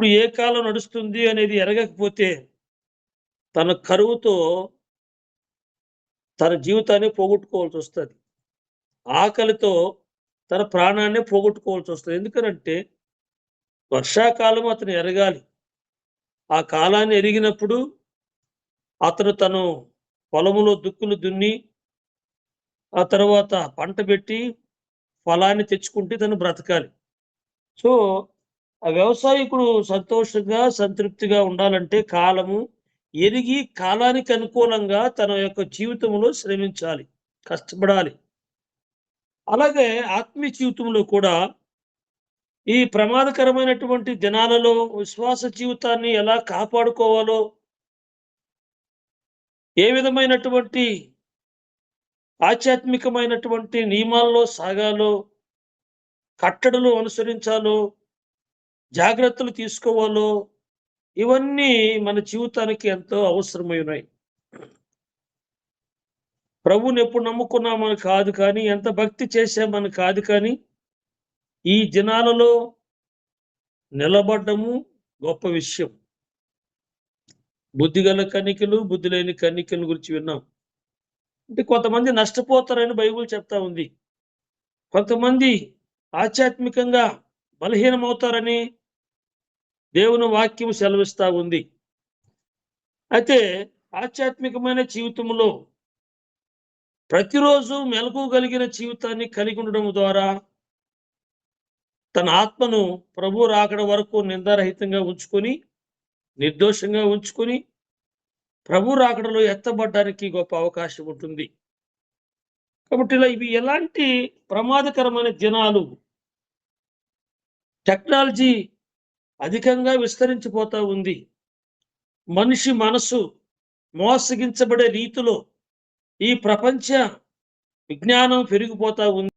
ఇప్పుడు ఏ కాలం నడుస్తుంది అనేది ఎరగకపోతే తన కరువుతో తన జీవితాన్ని పోగొట్టుకోవాల్సి వస్తుంది. ఆకలితో తన ప్రాణాన్ని పోగొట్టుకోవాల్సి వస్తుంది. ఎందుకనంటే వర్షాకాలం అతను ఎరగాలి. ఆ కాలాన్ని ఎరిగినప్పుడు అతను పొలములో దుక్కులు దున్ని ఆ తర్వాత పంట పెట్టి ఫలాన్ని తెచ్చుకుంటే తను బ్రతకాలి. సో ఆ వ్యవసాయకుడు సంతోషంగా సంతృప్తిగా ఉండాలంటే కాలము ఎరిగి కాలానికి అనుకూలంగా తన యొక్క జీవితంలో శ్రమించాలి, కష్టపడాలి. అలాగే ఆత్మీయ జీవితంలో కూడా ఈ ప్రమాదకరమైనటువంటి దినాలలో విశ్వాస జీవితాన్ని ఎలా కాపాడుకోవాలో, ఏ విధమైనటువంటి ఆధ్యాత్మికమైనటువంటి నియమాల్లో సాగాలో, కట్టడలు అనుసరించాలో, జాగ్రత్తలు తీసుకోవాలో, ఇవన్నీ మన జీవితానికి ఎంతో అవసరమైనవి. ప్రభువుని ఎప్పుడు నమ్ముకున్నామని కాదు కానీ, ఎంత భక్తి చేశామని కాదు కానీ, ఈ దినాలలో నిలబడ్డము గొప్ప విషయం. బుద్ధిగల కన్నికలు, బుద్ధి లేని కన్నికల గురించి విన్నాం. అంటే కొంతమంది నష్టపోతారని బైబిల్ చెప్తా ఉంది. కొంతమంది ఆధ్యాత్మికంగా బలహీనమవుతారని దేవుని వాక్యం సెలవిస్తా ఉంది. అయితే ఆధ్యాత్మికమైన జీవితంలో ప్రతిరోజు మెలకువగలిగిన జీవితాన్ని కలిగి ఉండడం ద్వారా తన ఆత్మను ప్రభు రాకడ వరకు నిందారహితంగా ఉంచుకొని, నిర్దోషంగా ఉంచుకొని, ప్రభు రాకడలో ఎత్తబడ్డానికి గొప్ప అవకాశం ఉంటుంది. కాబట్టి ఇవి ఎలాంటి ప్రమాదకరమైన దినాలు. టెక్నాలజీ అధికంగా విస్తరించిపోతా ఉంది. మనిషి మనసు మోసగించబడే రీతిలో ఈ ప్రపంచ విజ్ఞానం పెరిగిపోతా ఉంది.